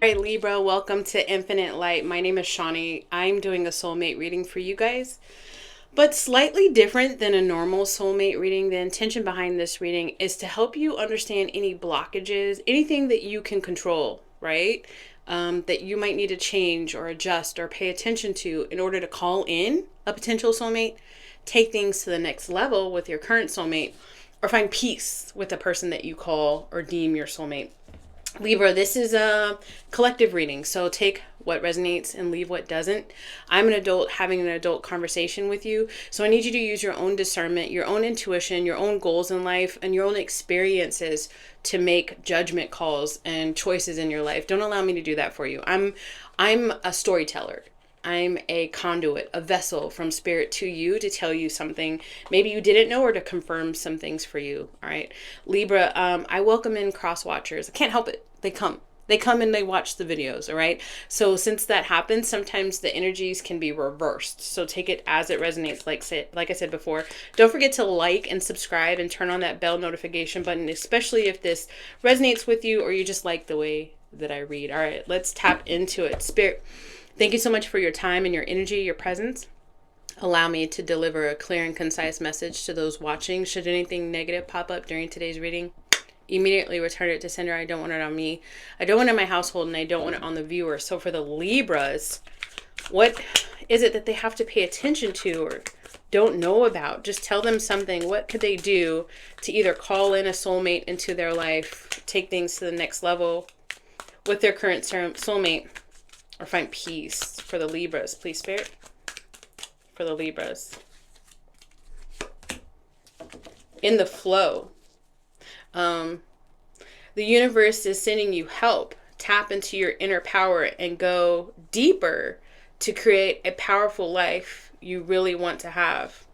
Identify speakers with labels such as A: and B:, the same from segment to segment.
A: All right, Libra, welcome to Infinite Light. My name is Shawnee. I'm doing a soulmate reading for you guys, but slightly different than a normal soulmate reading. The intention behind this reading is to help you understand any blockages, anything that you can control, right? That you might need to change or adjust or pay attention to in order to call in a potential soulmate, take things to the next level with your current soulmate, or find peace with the person that you call or deem your soulmate. Libra, this is a collective reading, so take what resonates and leave what doesn't. I'm an adult having an adult conversation with you, so I need you to use your own discernment, your own intuition, your own goals in life, and your own experiences to make judgment calls and choices in your life. Don't allow me to do that for you. I'm a storyteller. I'm a conduit, a vessel from spirit to you to tell you something maybe you didn't know or to confirm some things for you. All right, Libra, I welcome in cross watchers. I can't help it. They come and they watch the videos. All right. So since that happens, sometimes the energies can be reversed. So take it as it resonates. Like I said before, don't forget to like and subscribe and turn on that bell notification button, especially if this resonates with you or you just like the way that I read. All right, let's tap into it. Spirit, thank you so much for your time and your energy, your presence. Allow me to deliver a clear and concise message to those watching. Should anything negative pop up during today's reading, immediately return it to sender. I don't want it on me. I don't want it in my household, and I don't want it on the viewer. So for the Libras, what is it that they have to pay attention to or don't know about? Just tell them something. What could they do to either call in a soulmate into their life, take things to the next level with their current soulmate, or find peace for the Libras? Please, Spirit, for the Libras. In the flow. The universe is sending you help. Tap into your inner power and go deeper to create a powerful life you really want to have.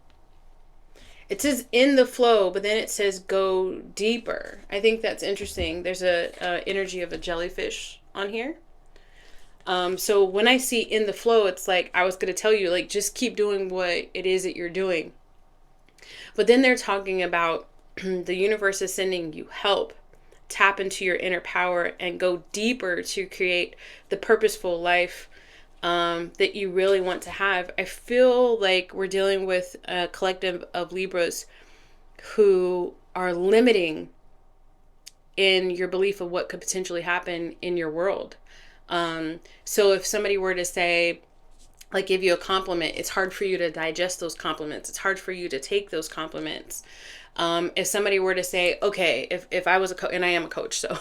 A: It says in the flow, but then it says go deeper. I think that's interesting. There's a energy of a jellyfish on here. So when I see in the flow, it's like I was going to tell you, like, just keep doing what it is that you're doing. But then they're talking about the universe is sending you help. Tap into your inner power and go deeper to create the purposeful life that you really want to have. I feel like we're dealing with a collective of Libras who are limiting in your belief of what could potentially happen in your world. So if somebody were to say, like, give you a compliment, it's hard for you to digest those compliments. It's hard for you to take those compliments. If somebody were to say, okay, if I was a coach, and I am a coach, so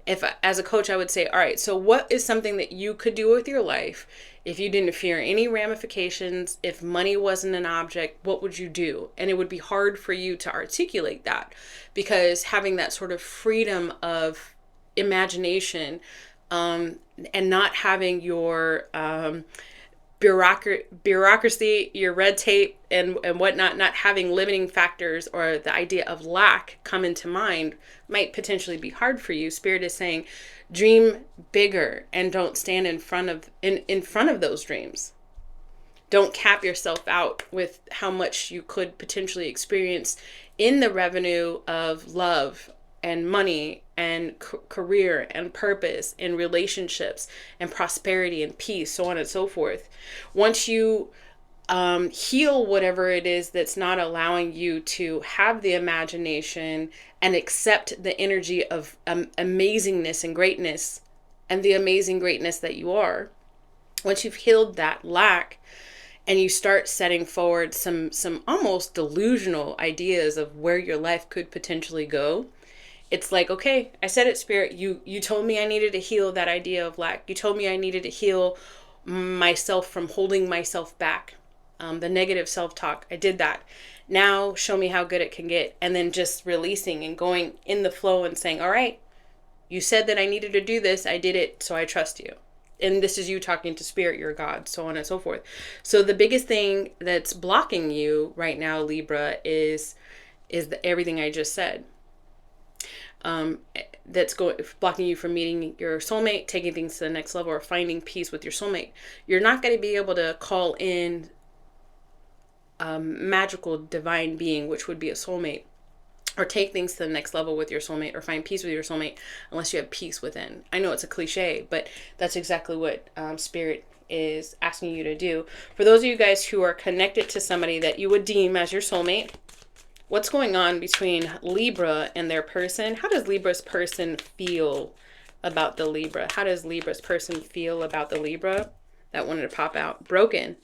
A: if as a coach, I would say, all right, so what is something that you could do with your life if you didn't fear any ramifications, if money wasn't an object, what would you do? And it would be hard for you to articulate that, because having that sort of freedom of imagination, and not having your bureaucracy, your red tape and whatnot, not having limiting factors or the idea of lack come into mind might potentially be hard for you. Spirit is saying, dream bigger and don't stand in front of those dreams. Don't cap yourself out with how much you could potentially experience in the revenue of love and money and career and purpose and relationships and prosperity and peace, so on and so forth. Once you heal whatever it is that's not allowing you to have the imagination and accept the energy of amazingness and greatness and the amazing greatness that you are, once you've healed that lack and you start setting forward some almost delusional ideas of where your life could potentially go, it's like, okay, I said it, Spirit. You told me I needed to heal that idea of lack. You told me I needed to heal myself from holding myself back. The negative self-talk. I did that. Now show me how good it can get. And then just releasing and going in the flow and saying, all right, you said that I needed to do this. I did it. So I trust you. And this is you talking to Spirit, your God, so on and so forth. So the biggest thing that's blocking you right now, Libra, is everything I just said. That's blocking you from meeting your soulmate, taking things to the next level, or finding peace with your soulmate. You're not going to be able to call in a magical divine being, which would be a soulmate, or take things to the next level with your soulmate, or find peace with your soulmate, unless you have peace within. I know it's a cliche, but that's exactly what Spirit is asking you to do. For those of you guys who are connected to somebody that you would deem as your soulmate, what's going on between Libra and their person? How does Libra's person feel about the Libra? How does Libra's person feel about the Libra? That wanted to pop out. Broken.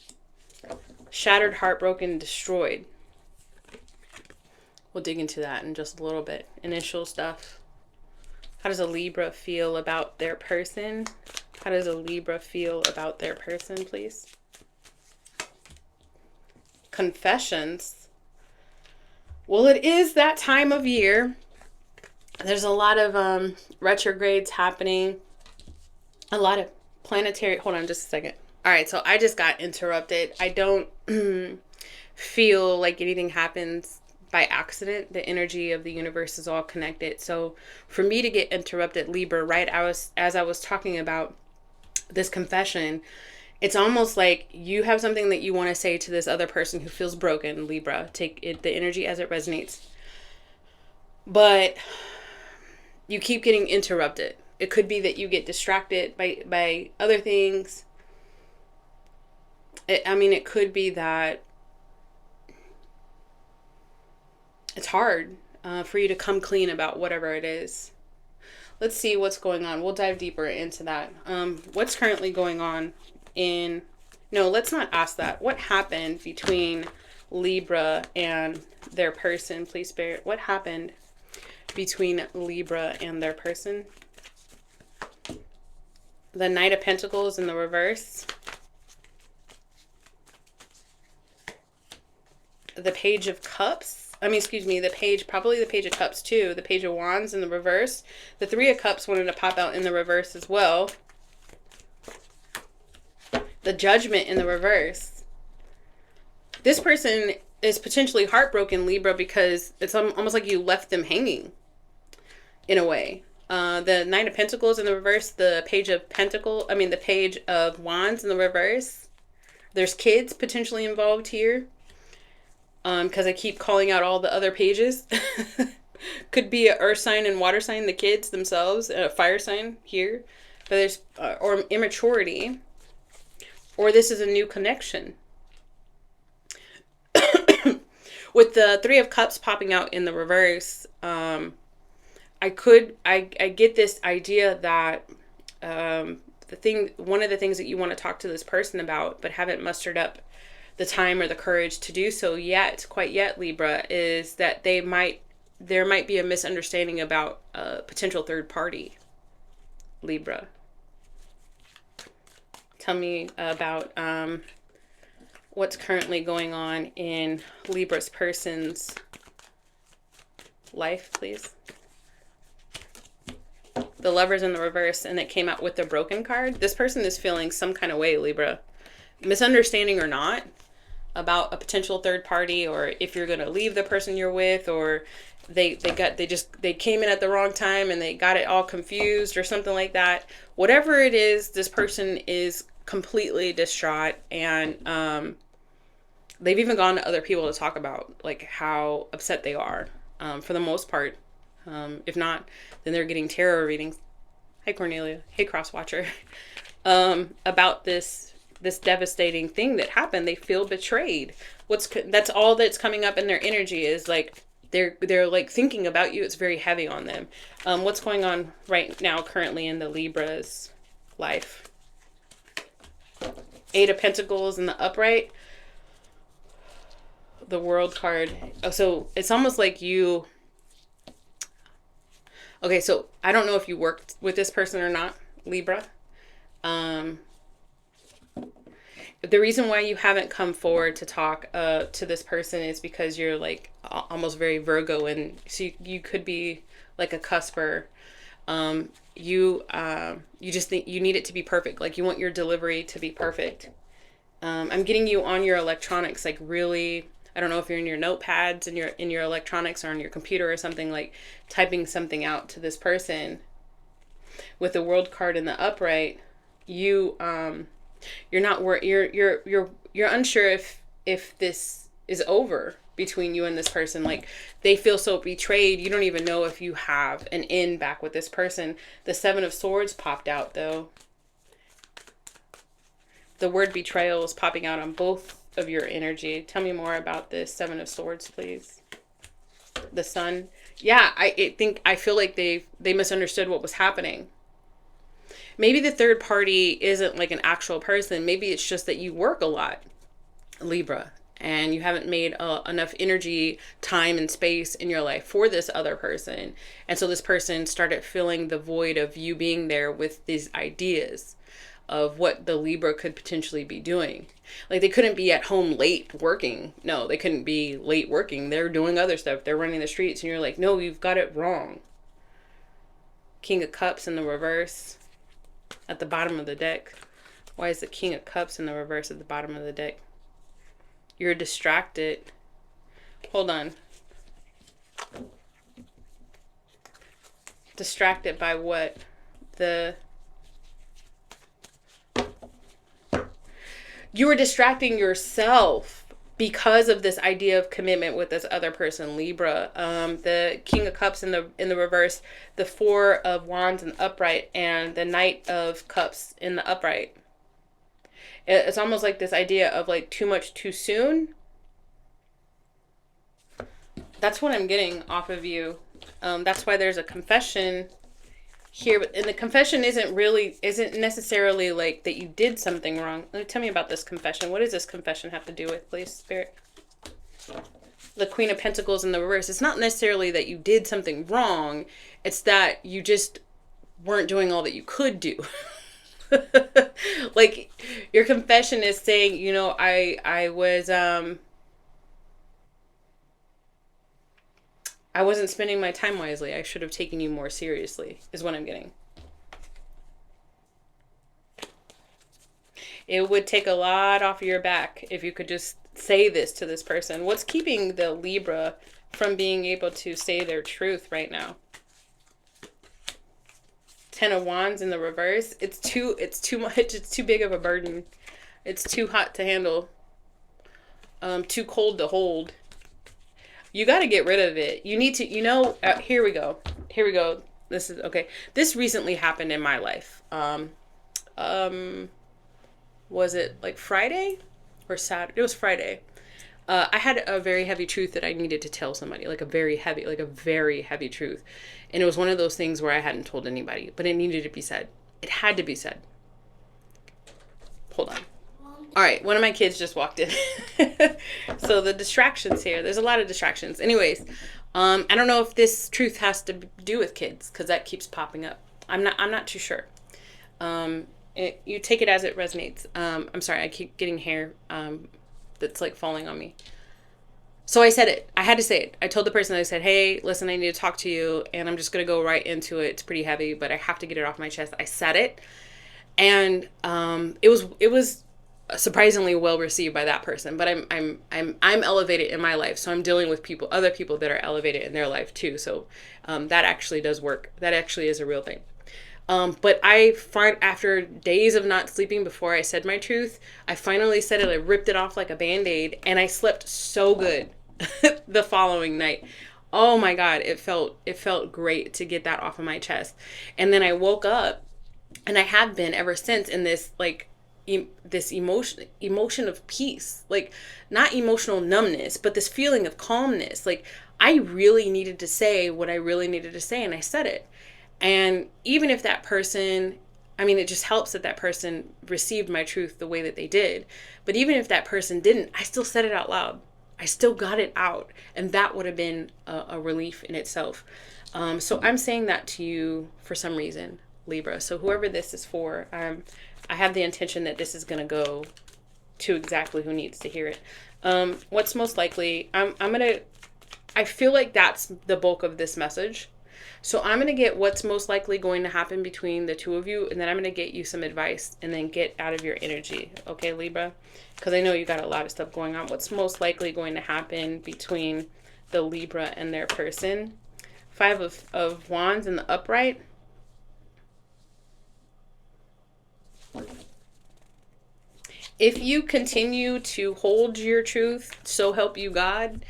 A: Shattered, heartbroken, destroyed. We'll dig into that in just a little bit. Initial stuff. How does a Libra feel about their person? How does a Libra feel about their person, please? Confessions. Well, it is that time of year. There's a lot of retrogrades happening. A lot of planetary... Hold on just a second. All right, so I just got interrupted. I don't feel like anything happens by accident. The energy of the universe is all connected. So for me to get interrupted, Libra, right as I was talking about this confession, it's almost like you have something that you want to say to this other person who feels broken, Libra. Take it, the energy as it resonates. But you keep getting interrupted. It could be that you get distracted by other things. It could be that it's hard for you to come clean about whatever it is. Let's see what's going on. We'll dive deeper into that. What's currently going on in... No, let's not ask that. What happened between Libra and their person, please, Spirit? What happened between Libra and their person? The Knight of Pentacles in the reverse. The Page of Cups. Probably the Page of Cups too. The Page of Wands in the reverse. The Three of Cups wanted to pop out in the reverse as well. The Judgment in the reverse. This person is potentially heartbroken, Libra, because it's almost like you left them hanging in a way. The Knight of Pentacles in the reverse. The Page of the Page of Wands in the reverse. There's kids potentially involved here. Because I keep calling out all the other pages. Could be a earth sign and water sign, the kids themselves, a fire sign here. But there's, or immaturity. Or this is a new connection. With the Three of Cups popping out in the reverse, I get this idea that one of the things that you want to talk to this person about, but haven't mustered up the time or the courage to do so quite yet, Libra, is that there might be a misunderstanding about a potential third party, Libra. Tell me about what's currently going on in Libra's person's life, please. The Lovers in the reverse, and it came out with the Broken card. This person is feeling some kind of way, Libra. Misunderstanding or not, about a potential third party, or if you're going to leave the person you're with, or they came in at the wrong time and they got it all confused or something like that. Whatever it is, this person is completely distraught, and they've even gone to other people to talk about like how upset they are. For the most part, if not, then they're getting tarot readings. Hey Cornelia, hey Cross Watcher, about this devastating thing that happened. They feel betrayed. That's all that's coming up in their energy, is like they're like thinking about you. It's very heavy on them. What's going on right now currently in the Libra's life? Eight of Pentacles in the upright. The World card. Oh, so it's almost like you... Okay, so I don't know if you worked with this person or not, Libra. The reason why you haven't come forward to talk to this person is because you're like almost very Virgo, and so you could be like a cusper. You just think you need it to be perfect. Like you want your delivery to be perfect. I'm getting you on your electronics, like really. I don't know if you're in your notepads and you're in your electronics or on your computer or something, like typing something out to this person. With the World card in the upright, you're not you're unsure if this is over. between you and this person. Like, they feel so betrayed. You don't even know if you have an in back with this person. The Seven of Swords popped out, though. The word betrayal is popping out on both of your energy. Tell me more about this Seven of Swords, please. The Sun. Yeah, I feel like they misunderstood what was happening. Maybe the third party isn't like an actual person. Maybe it's just that you work a lot, Libra, and you haven't made enough energy, time, and space in your life for this other person. And so this person started filling the void of you being there with these ideas of what the Libra could potentially be doing. Like, they couldn't be at home late working. No, they couldn't be late working. They're doing other stuff. They're running the streets. And you're like, no, you've got it wrong. King of Cups in the reverse at the bottom of the deck. Why is the King of Cups in the reverse at the bottom of the deck? You're distracted. Hold on. Distracted by what? You were distracting yourself because of this idea of commitment with this other person, Libra. The King of Cups in the reverse, the Four of Wands in the upright, and the Knight of Cups in the upright. It's almost like this idea of like too much too soon. That's what I'm getting off of you. That's why there's a confession here, and the confession isn't necessarily like that you did something wrong. Tell me about this confession. What does this confession have to do with, please, Spirit? The Queen of Pentacles in the reverse. It's not necessarily that you did something wrong. It's that you just weren't doing all that you could do. Like, your confession is saying, you know, I wasn't spending my time wisely. I should have taken you more seriously, is what I'm getting. It would take a lot off your back if you could just say this to this person. What's keeping the Libra from being able to say their truth right now? Ten of Wands in the reverse. It's too much. It's too big of a burden. It's too hot to handle. Too cold to hold. You got to get rid of it. You need to, here we go. This is, okay. This recently happened in my life. Was it like Friday or Saturday? It was Friday. I had a very heavy truth that I needed to tell somebody, like a very heavy truth. And it was one of those things where I hadn't told anybody, but it needed to be said. It had to be said. Hold on. All right, one of my kids just walked in. So the distractions here, there's a lot of distractions. Anyways, I don't know if this truth has to do with kids, because that keeps popping up. I'm not too sure. You take it as it resonates. I'm sorry, I keep getting hair that's like falling on me. So I said it. I had to say it. I told the person, I said, hey, listen, I need to talk to you, and I'm just going to go right into it. It's pretty heavy, but I have to get it off my chest. I said it, and it was surprisingly well received by that person. But I'm elevated in my life, so I'm dealing with other people that are elevated in their life too. So that actually does work. That actually is a real thing. But I find after days of not sleeping before I said my truth, I finally said it. I ripped it off like a Band-Aid, and I slept so good the following night. Oh my God, it felt great to get that off of my chest. And then I woke up, and I have been ever since in this like this emotion of peace, like not emotional numbness, but this feeling of calmness. Like, I really needed to say what I really needed to say, and I said it. And even if that person, it just helps that that person received my truth the way that they did. But even if that person didn't, I still said it out loud. I still got it out. And that would have been a relief in itself. So I'm saying that to you for some reason, Libra. So whoever this is for, I have the intention that this is going to go to exactly who needs to hear it. What's most likely, I feel like that's the bulk of this message. So I'm going to get what's most likely going to happen between the two of you, and then I'm going to get you some advice and then get out of your energy. Okay, Libra? Because I know you got a lot of stuff going on. What's most likely going to happen between the Libra and their person? Five of Wands in the upright. If you continue to hold your truth, so help you God,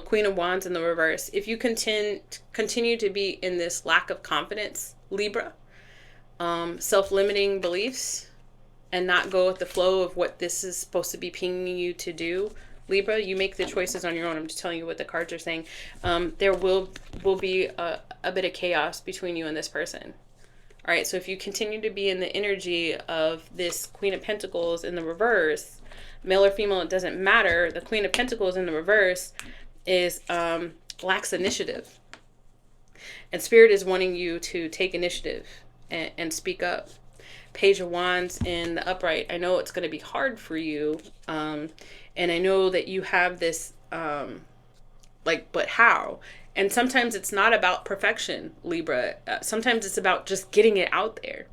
A: Queen of Wands in the reverse. If you continue to be in this lack of confidence, Libra, self-limiting beliefs, and not go with the flow of what this is supposed to be pinging you to do, Libra, you make the choices on your own. I'm just telling you what the cards are saying. There will be a bit of chaos between you and this person. All right, so if you continue to be in the energy of this Queen of Pentacles in the reverse, male or female, it doesn't matter. The Queen of Pentacles in the reverse is lacks initiative. And Spirit is wanting you to take initiative and speak up. Page of Wands in the upright. I know it's going to be hard for you. And I know that you have this, but how? And sometimes it's not about perfection, Libra. Sometimes it's about just getting it out there.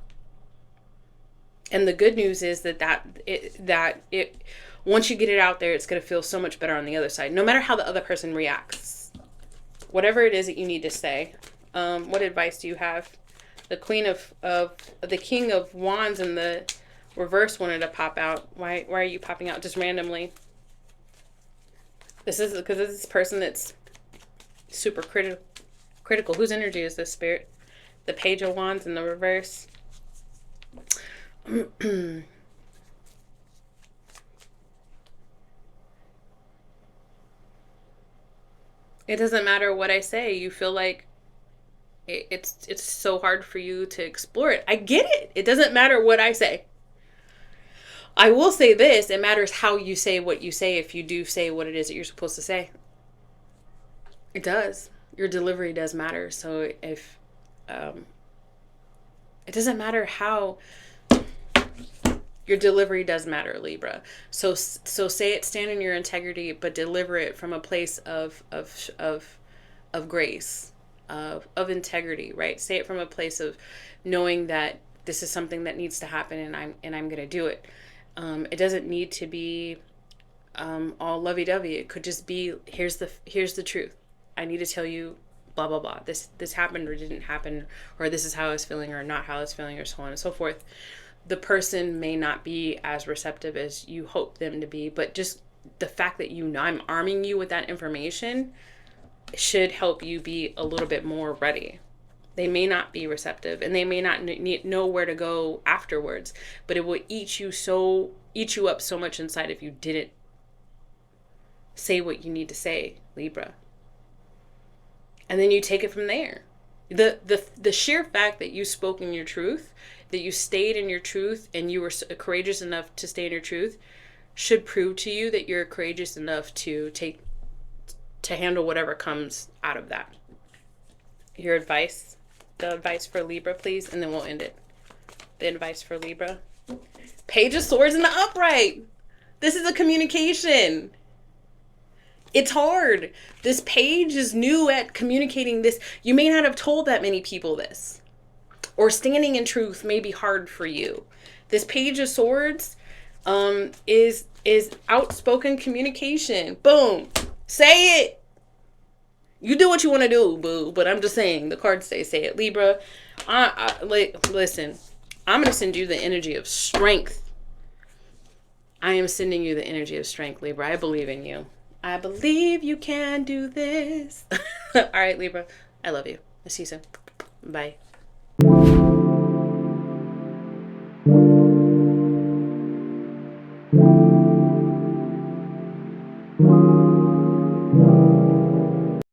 A: And the good news is that once you get it out there, it's going to feel so much better on the other side, no matter how the other person reacts. Whatever it is that you need to say. What advice do you have? The the King of Wands in the reverse wanted to pop out. Why are you popping out just randomly? This is because this person that's super critical. Whose energy is this, Spirit? The Page of Wands in the reverse. It doesn't matter what I say. You feel like it's so hard for you to explore it. I get it. It doesn't matter what I say. I will say this. It matters how you say what you say if you do say what it is that you're supposed to say. It does. Your delivery does matter. So if it doesn't matter how, your delivery does matter, Libra. So say it, stand in your integrity, but deliver it from a place of grace, of integrity, right? Say it from a place of knowing that this is something that needs to happen, and I'm gonna do it. It doesn't need to be all lovey-dovey. It could just be, here's the truth. I need to tell you, blah, blah, blah. This happened or didn't happen, or this is how I was feeling or not how I was feeling, or so on and so forth. The person may not be as receptive as you hope them to be, but just the fact that I'm arming you with that information should help you be a little bit more ready. They may not be receptive, and they may not know where to go afterwards, but it would eat you up so much inside if you didn't say what you need to say, Libra. And then you take it from there. The sheer fact that you spoke in your truth, that you stayed in your truth, and you were courageous enough to stay in your truth, should prove to you that you're courageous enough to handle whatever comes out of that. Your advice, the advice for Libra, please, and then we'll end it. The advice for Libra. Page of Swords in the upright. This is a communication. It's hard. This page is new at communicating this. You may not have told that many people this. Or standing in truth may be hard for you. This Page of Swords is outspoken communication. Boom. Say it. You do what you want to do, boo. But I'm just saying, the cards say it. Libra, listen, I'm going to send you the energy of strength. I am sending you the energy of strength, Libra. I believe in you. I believe you can do this. All right, Libra. I love you. I'll see you soon. Bye.